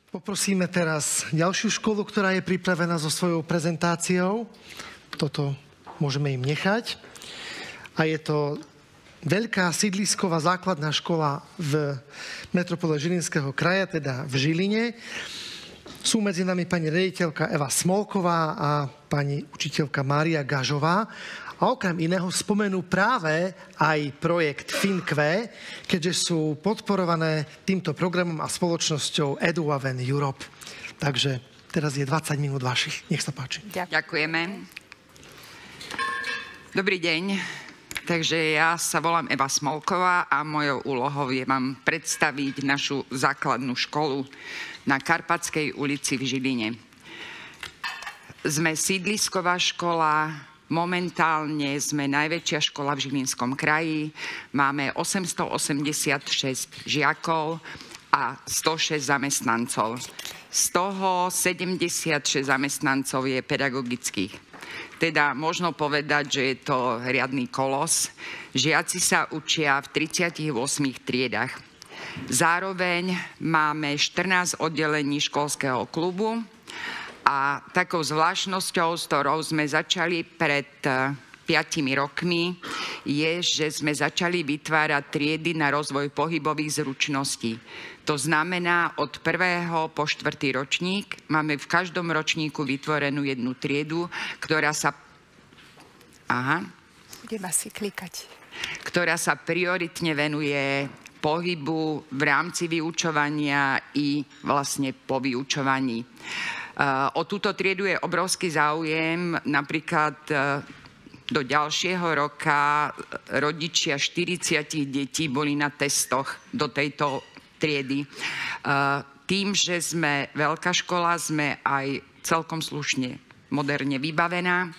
Poprosíme teraz ďalšiu školu, ktorá je pripravená so svojou prezentáciou. Toto môžeme im nechať. A je to veľká sídlisková základná škola v metropole Žilinského kraja, teda v Žiline. Sú medzi nami pani riaditeľka Eva Smolková a pani učiteľka Mária Gažová. A okrem iného spomenú práve aj projekt FinQuest, keďže sú podporované týmto programom a spoločnosťou EduAven Europe. Takže teraz je 20 minút vašich. Nech sa páči. Ďakujeme. Dobrý deň. Takže ja sa volám Eva Smolková a mojou úlohou je vám predstaviť našu základnú školu na Karpatskej ulici v Žiline. Sme sídlisková škola. Momentálne sme najväčšia škola v Žilinskom kraji. Máme 886 žiakov a 106 zamestnancov. Z toho 76 zamestnancov je pedagogických. Teda možno povedať, že je to riadny kolos. Žiaci sa učia v 38 triedach. Zároveň máme 14 oddelení školského klubu. A takou zvláštnosťou, s ktorou sme začali pred 5 rokmi, je, že sme začali vytvárať triedy na rozvoj pohybových zručností. To znamená, od 1. po 4. ročník máme v každom ročníku vytvorenú jednu triedu, ktorá sa... Budem asi klikať. Ktorá sa prioritne venuje pohybu v rámci vyučovania i vlastne po vyučovaní. O túto triedu je obrovský záujem. Napríklad do ďalšieho roka rodičia 40 detí boli na testoch do tejto triedy. Tým, že sme veľká škola, sme aj celkom slušne moderne vybavená.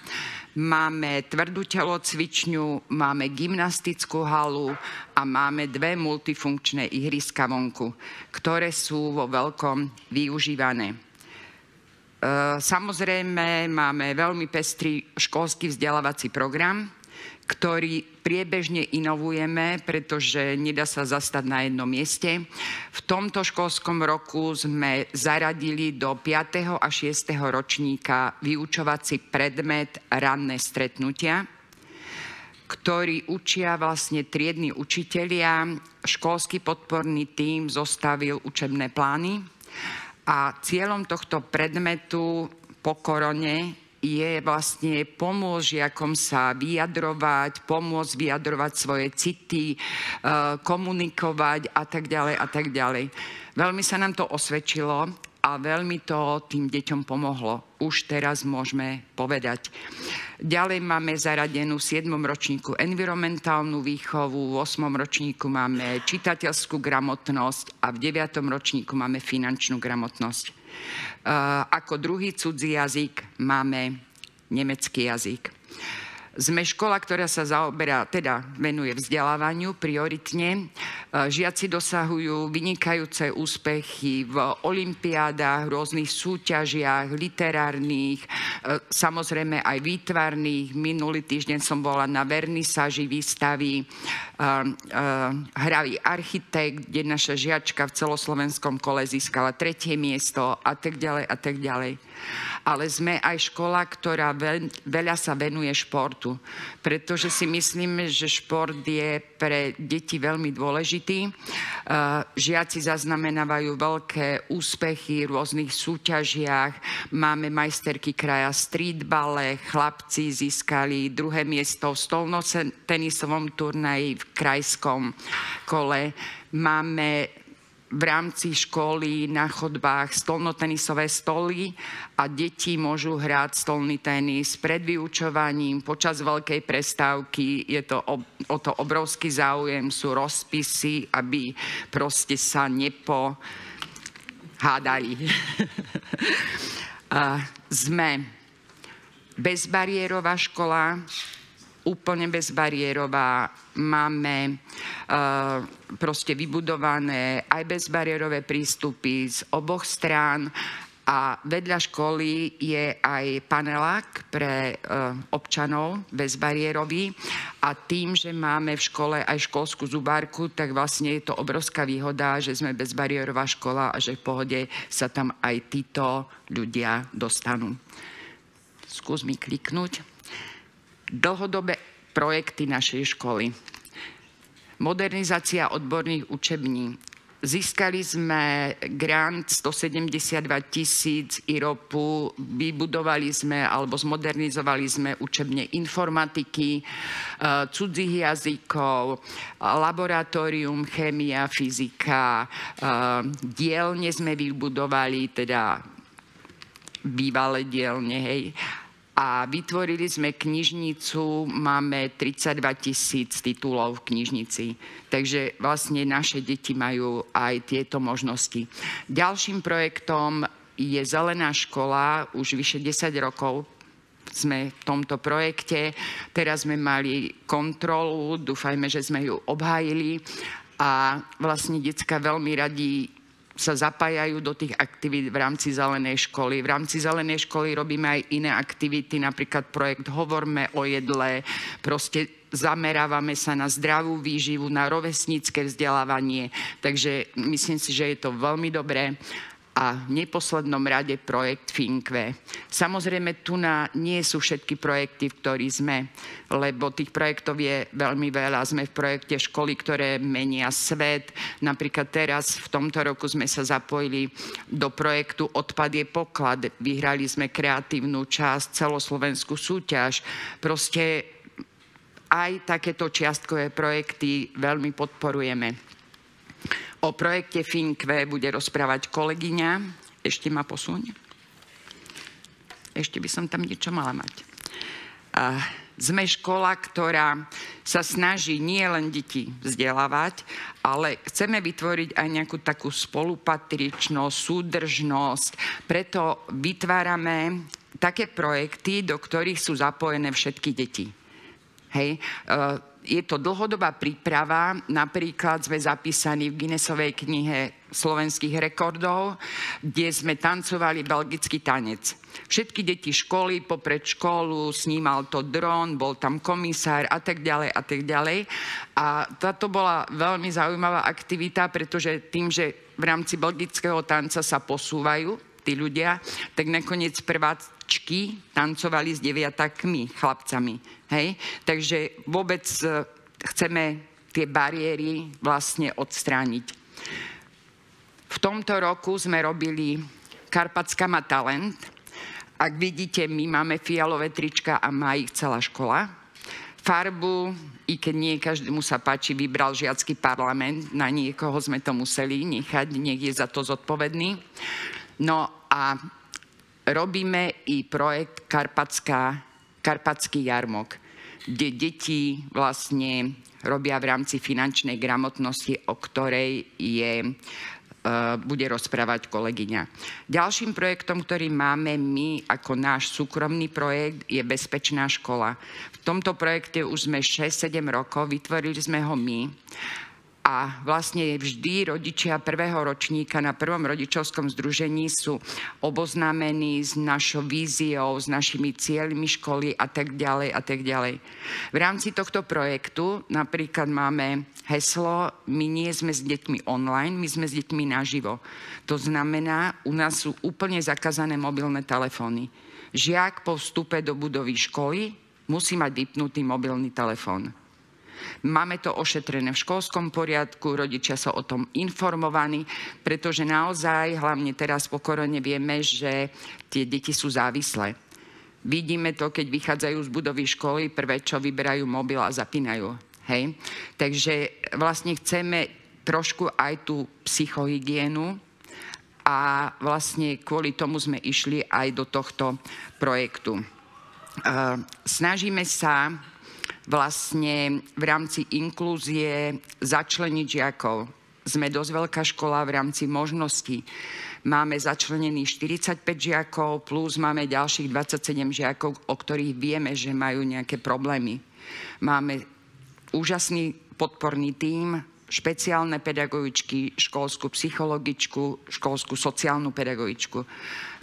Máme tvrdú telocvičňu, máme gymnastickú halu a máme 2 multifunkčné ihriska vonku, ktoré sú vo veľkom využívané. Samozrejme, máme veľmi pestrý školský vzdelávací program, ktorý priebežne inovujeme, pretože nedá sa zastať na jednom mieste. V tomto školskom roku sme zaradili do 5. a 6. ročníka vyučovací predmet ranné stretnutia, ktorý učia vlastne triedni učitelia. Školský podporný tím zostavil učebné plány. A cieľom tohto predmetu po korone je vlastne pomôcť žiakom sa vyjadrovať, pomôcť vyjadrovať svoje city, komunikovať a tak ďalej a tak ďalej. Veľmi sa nám to osvedčilo a veľmi to tým deťom pomohlo. Už teraz môžeme povedať. Ďalej máme zaradenú v 7. ročníku environmentálnu výchovu, v 8. ročníku máme čitateľskú gramotnosť a v 9. ročníku máme finančnú gramotnosť. Ako druhý cudzí jazyk máme nemecký jazyk. Sme škola, ktorá sa venuje vzdelávaniu prioritne. Žiaci dosahujú vynikajúce úspechy v olympiádach, rôznych súťažiach, literárnych, samozrejme aj výtvarných. Minulý týždeň som bola na vernisáži výstavy Hravý architekt, kde naša žiačka v celoslovenskom kole získala 3. miesto a tak ďalej a tak ďalej. Ale sme aj škola, ktorá veľa sa venuje športu, pretože si myslíme, že šport je pre deti veľmi dôležitý. Žiaci zaznamenávajú veľké úspechy v rôznych súťažiach. Máme majsterky kraja streetballe, chlapci získali 2. miesto v stolnotenisovom turnaji v krajskom kole. Máme v rámci školy na chodbách stolnotenisové stoly a deti môžu hrať stolný tenis pred vyučovaním, počas veľkej prestávky. Je to o to obrovský záujem, sú rozpisy, aby proste sa nepohádali. Sme bezbariérová škola, úplne bezbariérová. Máme proste vybudované aj bezbariérové prístupy z oboch strán A vedľa školy je aj panelák pre občanov bezbariérový a tým, že máme v škole aj školskú zubárku, tak vlastne je to obrovská výhoda, že sme bezbariérová škola a že v pohode sa tam aj títo ľudia dostanú. Skús mi kliknúť. Dlhodobé projekty našej školy. Modernizácia odborných učební. Získali sme grant 172 000 IROPu, vybudovali sme alebo zmodernizovali sme učebne informatiky, cudzích jazykov, laboratórium, chémia, fyzika, dielne sme vybudovali, teda bývalé dielne, hej. A vytvorili sme knižnicu, máme 32 000 titulov v knižnici. Takže vlastne naše deti majú aj tieto možnosti. Ďalším projektom je Zelená škola, už vyše 10 rokov sme v tomto projekte. Teraz sme mali kontrolu, dúfajme, že sme ju obhájili a vlastne decká veľmi radi sa zapájajú do tých aktivít v rámci Zelenej školy. V rámci Zelenej školy robíme aj iné aktivity, napríklad projekt Hovorme o jedle, proste zamerávame sa na zdravú výživu, na rovesnícke vzdelávanie, takže myslím si, že je to veľmi dobré. A v neposlednom rade projekt Finkve. Samozrejme, tu nie sú všetky projekty, v ktorých sme, lebo tých projektov je veľmi veľa. Sme v projekte Školy, ktoré menia svet. Napríklad teraz, v tomto roku sme sa zapojili do projektu Odpad je poklad. Vyhrali sme kreatívnu časť, celoslovenskú súťaž. Proste aj takéto čiastkové projekty veľmi podporujeme. O projekte Finkve bude rozprávať kolegyňa. Ešte ma posuň. Ešte by som tam niečo mala mať. Sme škola, ktorá sa snaží nie len deti vzdelávať, ale chceme vytvoriť aj nejakú takú spolupatričnosť, súdržnosť. Preto vytvárame také projekty, do ktorých sú zapojené všetky deti. Hej. Je to dlhodobá príprava, napríklad sme zapísaní v Guinnessovej knihe slovenských rekordov, kde sme tancovali belgický tanec. Všetky deti školy, popred školu, snímal to dron, bol tam komisár a tak ďalej a tak ďalej. A táto bola veľmi zaujímavá aktivita, pretože tým, že v rámci belgického tanca sa posúvajú tí ľudia, tak nakoniec prváčky tancovali s deviatakmi, chlapcami. Hej? Takže vôbec chceme tie bariéry vlastne odstrániť. V tomto roku sme robili Karpatská má talent. Ak vidíte, my máme fialové trička a má ich celá škola. Farbu, i keď nie každému sa páči, vybral žiacky parlament, na niekoho sme to museli nechať, nech je za to zodpovedný. No a robíme i projekt Karpatský jarmok, kde deti vlastne robia v rámci finančnej gramotnosti, o ktorej bude rozprávať kolegyňa. Ďalším projektom, ktorý máme my ako náš súkromný projekt, je Bezpečná škola. V tomto projekte už sme 6-7 rokov, vytvorili sme ho my. A vlastne vždy rodičia prvého ročníka na prvom rodičovskom združení sú oboznámení s našou víziou, s našimi cieľmi školy a tak ďalej a tak ďalej. V rámci tohto projektu napríklad máme heslo My nie sme s deťmi online, my sme s deťmi naživo. To znamená, u nás sú úplne zakázané mobilné telefóny. Žiak po vstupe do budovy školy musí mať vypnutý mobilný telefón. Máme to ošetrené v školskom poriadku, rodičia sú o tom informovaní, pretože naozaj, hlavne teraz po korone, vieme, že tie deti sú závislé. Vidíme to, keď vychádzajú z budovy školy, prvé čo vyberajú mobil a zapínajú. Hej? Takže vlastne chceme trošku aj tú psychohygienu a vlastne kvôli tomu sme išli aj do tohto projektu. Snažíme sa vlastne v rámci inklúzie začleniť žiakov. Sme dosť veľká škola v rámci možností. Máme začlenených 45 žiakov, plus máme ďalších 27 žiakov, o ktorých vieme, že majú nejaké problémy. Máme úžasný podporný tím, špeciálne pedagogičky, školskú psychologičku, školskú sociálnu pedagogičku.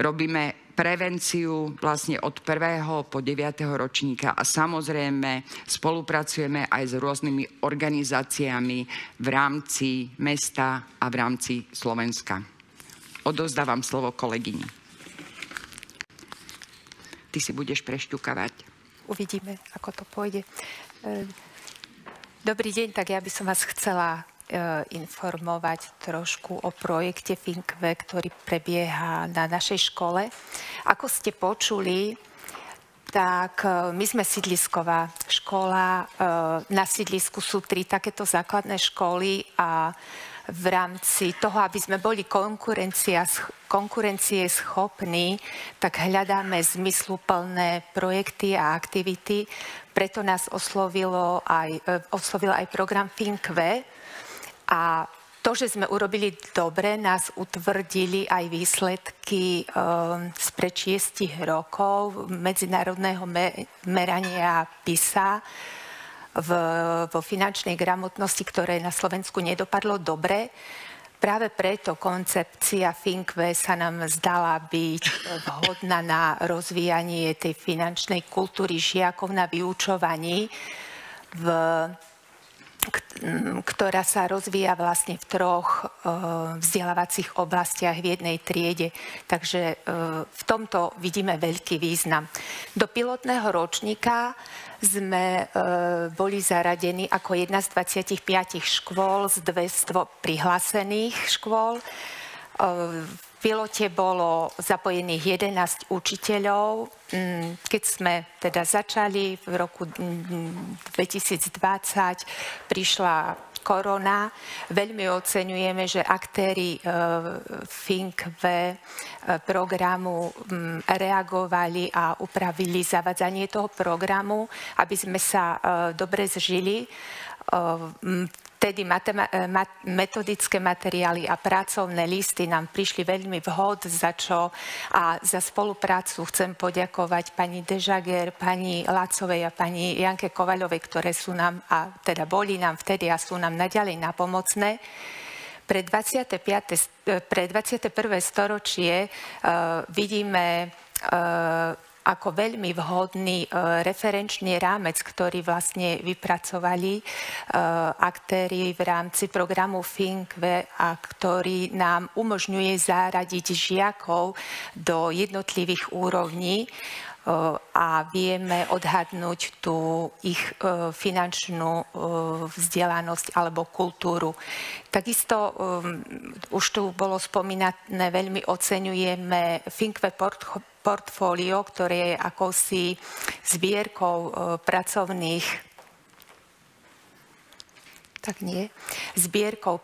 Robíme prevenciu vlastne od 1. po 9. ročníka a samozrejme spolupracujeme aj s rôznymi organizáciami v rámci mesta a v rámci Slovenska. Odovzdávam slovo kolegyni. Ty si budeš prešťukavať. Uvidíme, ako to pôjde. Dobrý deň, tak ja by som vás chcela informovať trošku o projekte FINKV, ktorý prebieha na našej škole. Ako ste počuli, tak my sme sídlisková škola. Na sídlisku sú 3 takéto základné školy a v rámci toho, aby sme boli konkurencie schopní, tak hľadáme zmysluplné projekty a aktivity. Preto nás oslovil aj program FINKV. A to, že sme urobili dobre, nás utvrdili aj výsledky spred 6 rokov medzinárodného merania PISA vo finančnej gramotnosti, ktoré na Slovensku nedopadlo dobre. Práve preto koncepcia FINKV sa nám zdala byť vhodná na rozvíjanie tej finančnej kultúry žiakov na vyučovaní, ktorá sa rozvíja vlastne v 3 vzdelávacích oblastiach v jednej triede. Takže v tomto vidíme veľký význam. Do pilotného ročníka sme boli zaradení ako jedna z 25 škôl z 200 prihlásených škôl. V pilote bolo zapojených 11 učiteľov. Keď sme teda začali v roku 2020, prišla korona. Veľmi oceňujeme, že aktéri FINKV programu reagovali a upravili zavadzanie toho programu, aby sme sa dobre zžili. Vtedy metodické materiály a pracovné listy nám prišli veľmi vhod, za čo a za spoluprácu chcem poďakovať pani Dežager, pani Lacovej a pani Janke Kovaľovej, ktoré sú nám, a teda boli nám vtedy a sú nám naďalej napomocné. Pre 21. storočie vidíme ako veľmi vhodný referenčný rámec, ktorý vlastne vypracovali aktéri v rámci programu FINKV a ktorý nám umožňuje zaradiť žiakov do jednotlivých úrovní a vieme odhadnúť tú ich finančnú vzdelanosť alebo kultúru. Takisto už tu bolo spomínané, veľmi oceňujeme FINKV portfólio, ktoré je akousi zbierkou pracovných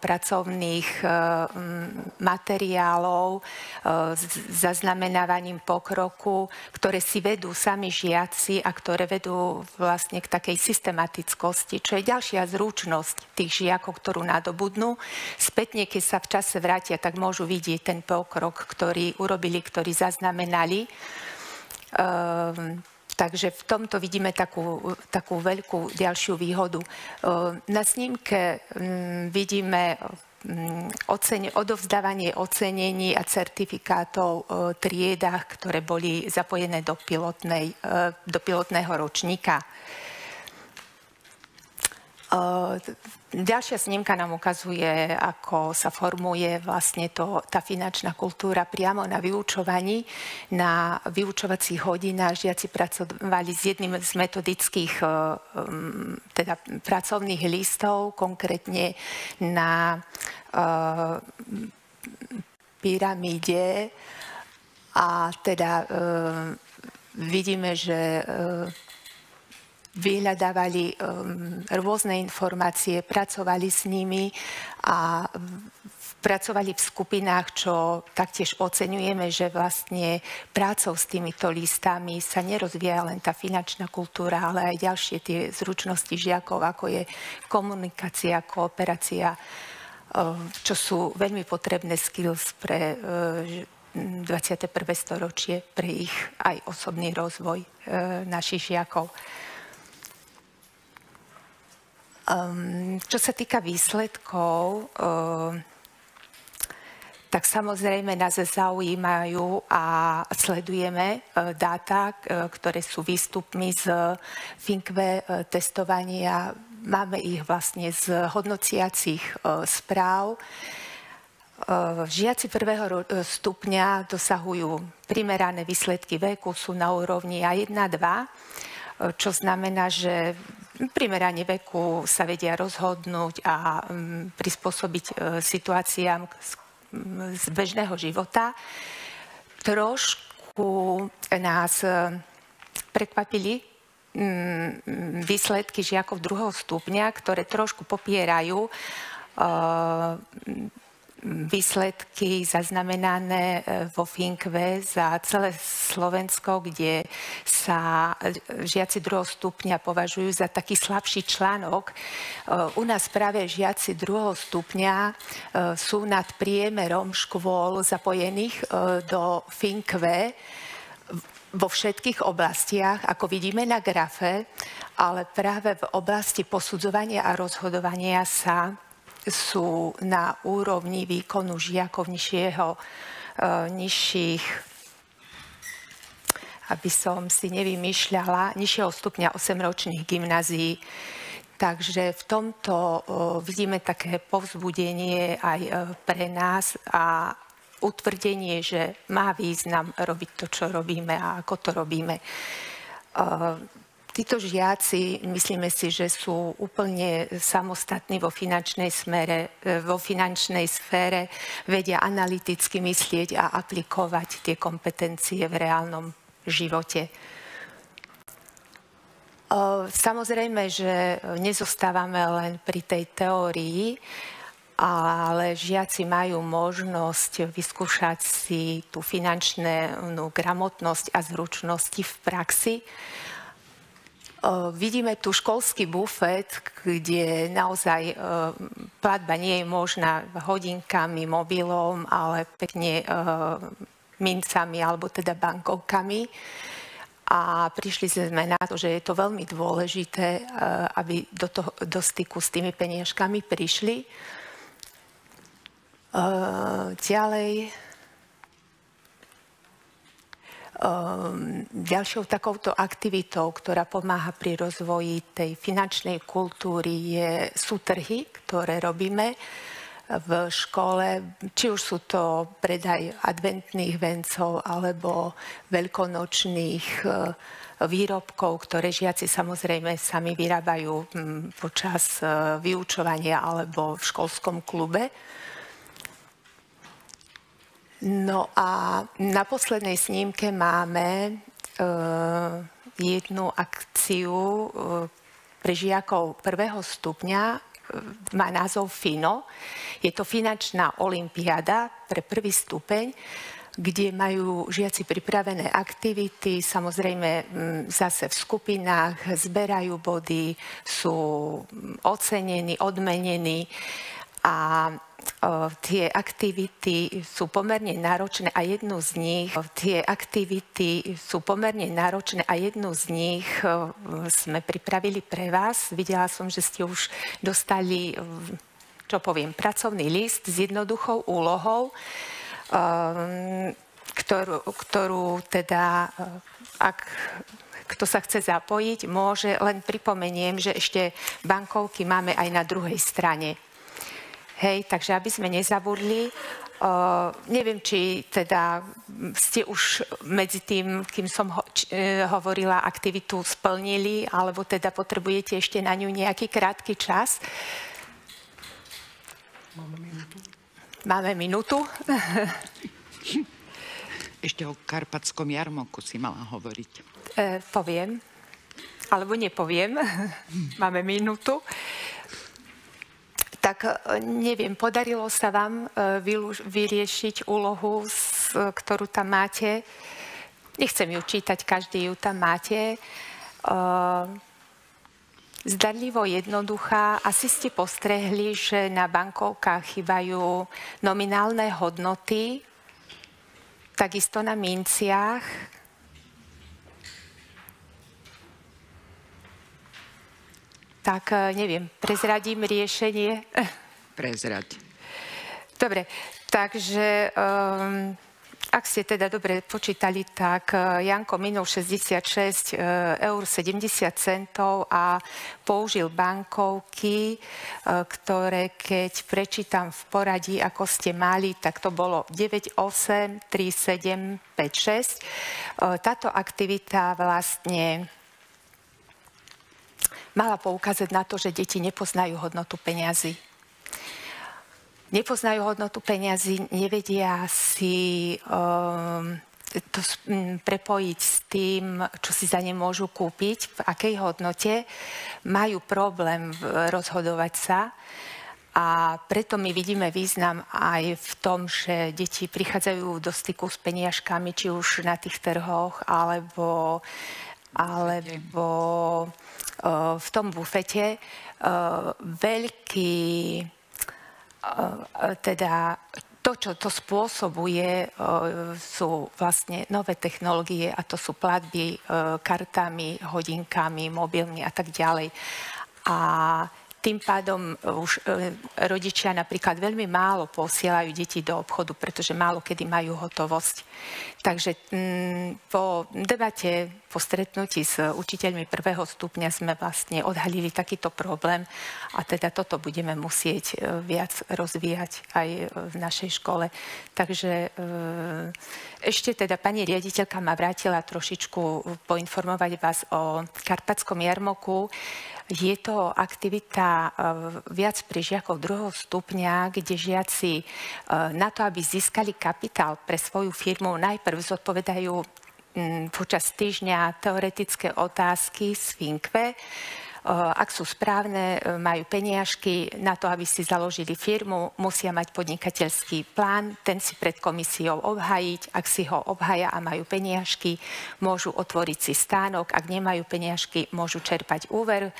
pracovných materiálov s zaznamenávaním pokroku, ktoré si vedú sami žiaci a ktoré vedú vlastne k takej systematickosti, čo je ďalšia zručnosť tých žiakov, ktorú nadobudnú. Spätne, keď sa v čase vrátia, tak môžu vidieť ten pokrok, ktorý urobili, ktorý zaznamenali. Takže v tomto vidíme takú veľkú ďalšiu výhodu. Na snímke vidíme odovzdávanie ocenení a certifikátov v triedách, ktoré boli zapojené do pilotného ročníka. Ďalšia snímka nám ukazuje, ako sa formuje vlastne tá finančná kultúra priamo na vyučovaní. Na vyučovacích hodinách žiaci pracovali s jedným z metodických teda pracovných listov, konkrétne na pyramíde. A teda vidíme, že vyhľadávali rôzne informácie, pracovali s nimi a pracovali v skupinách, čo taktiež oceňujeme, že vlastne prácou s týmito listami sa nerozvíja len tá finančná kultúra, ale aj ďalšie tie zručnosti žiakov, ako je komunikácia, kooperácia, čo sú veľmi potrebné skills pre 21. storočie, pre ich aj osobný rozvoj našich žiakov. Čo sa týka výsledkov, tak samozrejme nás zaujímajú a sledujeme dáta, ktoré sú výstupmi z FINKV testovania. Máme ich vlastne z hodnociacich správ. Žiaci prvého stupňa dosahujú primerané výsledky veku, sú na úrovni A1, 2, čo znamená, že primerane veku sa vedia rozhodnúť a prispôsobiť situáciám z bežného života. Trošku nás prekvapili výsledky žiakov druhého stupňa, ktoré trošku popierajú výsledky zaznamenané vo FINKV za celé Slovensko, kde sa žiaci druhého stupňa považujú za taký slabší článok. U nás práve žiaci druhého stupňa sú nad priemerom škôl zapojených do FINKV vo všetkých oblastiach, ako vidíme na grafe, ale práve v oblasti posudzovania a rozhodovania sú na úrovni výkonu žiakov nižších, aby som si nevymýšľala, nižšieho stupňa 8-ročných gymnázií. Takže v tomto vidíme také povzbudenie aj pre nás a utvrdenie, že má význam robiť to, čo robíme a ako to robíme. Títo žiaci, myslíme si, že sú úplne samostatní vo finančnej sfére, vedia analyticky myslieť a aplikovať tie kompetencie v reálnom živote. Samozrejme, že nezostávame len pri tej teórii, ale žiaci majú možnosť vyskúšať si tú finančnú gramotnosť a zručnosti v praxi. Vidíme tu školský bufet, kde naozaj platba nie je možná hodinkami, mobilom, ale pekne mincami alebo teda bankovkami. A prišli sme na to, že je to veľmi dôležité, aby do styku s tými peniažkami prišli. Ďalej. Ďalšou takouto aktivitou, ktorá pomáha pri rozvoji tej finančnej kultúry, sú trhy, ktoré robíme v škole. Či už sú to predaj adventných vencov alebo veľkonočných výrobkov, ktoré žiaci samozrejme sami vyrábajú počas vyučovania alebo v školskom klube. No a na poslednej snímke máme jednu akciu pre žiakov prvého stupňa, má názov FINO. Je to finančná olympiáda pre prvý stupeň, kde majú žiaci pripravené aktivity, samozrejme zase v skupinách, zberajú body, sú ocenení, odmenení a tie aktivity sú pomerne náročné a jednu z nich sme pripravili pre vás. Videla som, že ste už dostali, pracovný list s jednoduchou úlohou, ktorú teda, ak kto sa chce zapojiť, môže. Len pripomeniem, že ešte bankovky máme aj na druhej strane. Hej, takže aby sme nezabudli, neviem, či teda ste už medzi tým, kým som hovorila, aktivitu splnili, alebo teda potrebujete ešte na ňu nejaký krátky čas. Máme minútu. Ešte o Karpatskom jarmoku si mala hovoriť. Poviem, alebo nepoviem. Máme minútu. Tak neviem, podarilo sa vám vyriešiť úlohu, ktorú tam máte. Nechcem ju čítať, každý ju tam máte. Zdanlivo jednoduchá. Asi ste postrehli, že na bankovkách chýbajú nominálne hodnoty, takisto na minciach. tak neviem, prezradím riešenie? Prezrať. Dobre, takže ak ste teda dobre počítali, tak Janko minul 66 eur 70 centov a použil bankovky, ktoré keď prečítam v poradí, ako ste mali, tak to bolo 9, 8, 3, 7, 5, 6. Táto aktivita vlastne mala poukázať na to, že deti nepoznajú hodnotu peňazí. Nepoznajú hodnotu peňazí, nevedia si to prepojiť s tým, čo si za ne môžu kúpiť, v akej hodnote. Majú problém rozhodovať sa a preto my vidíme význam aj v tom, že deti prichádzajú do styku s peniažkami, či už na tých trhoch, alebo v tom bufete. Teda to, čo to spôsobuje, sú vlastne nové technológie a to sú platby kartami, hodinkami, mobilmi a tak ďalej. A tým pádom už rodičia napríklad veľmi málo posielajú deti do obchodu, pretože málo kedy majú hotovosť. Takže po debate, po stretnutí s učiteľmi prvého stupňa sme vlastne odhalili takýto problém a teda toto budeme musieť viac rozvíjať aj v našej škole. Takže ešte teda pani riaditeľka ma vrátila trošičku poinformovať vás o Karpatskom jarmoku. Je to aktivita viac pre žiakov druhého stupňa, kde žiaci na to, aby získali kapitál pre svoju firmu, najprv zodpovedajú počas týždňa teoretické otázky z Finkve. Ak sú správne, majú peniažky na to, aby si založili firmu, musia mať podnikateľský plán, ten si pred komisiou obhajiť. Ak si ho obhaja a majú peniažky, môžu otvoriť si stánok. Ak nemajú peniažky, môžu čerpať úver.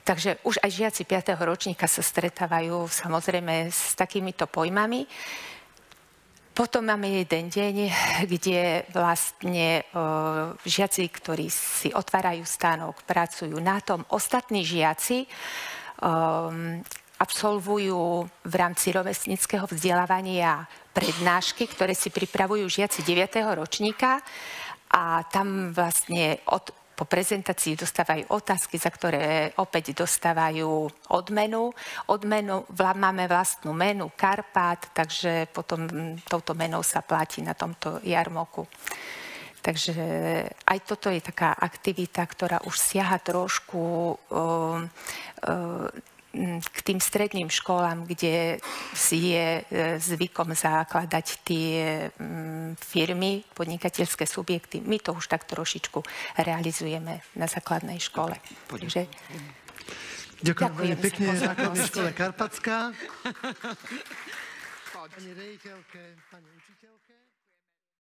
Takže už aj žiaci 5. ročníka sa stretávajú samozrejme s takýmito pojmami. Potom máme jeden deň, kde vlastne žiaci, ktorí si otvárajú stánok, pracujú na tom. Ostatní žiaci absolvujú v rámci rovesnického vzdelávania prednášky, ktoré si pripravujú žiaci 9. ročníka a tam vlastne po prezentácii dostávajú otázky, za ktoré opäť dostávajú odmenu. Máme vlastnú menu Karpát, takže potom touto menou sa platí na tomto jarmoku. Takže aj toto je taká aktivita, ktorá už siaha trošku k tým stredným školám, kde si je zvykom zakladať tie firmy, podnikateľské subjekty. My to už tak trošičku realizujeme na základnej škole. Takže ďakujem veľmi pekne základnej škole Karpatská. Pani riaditeľke, pani učiteľke.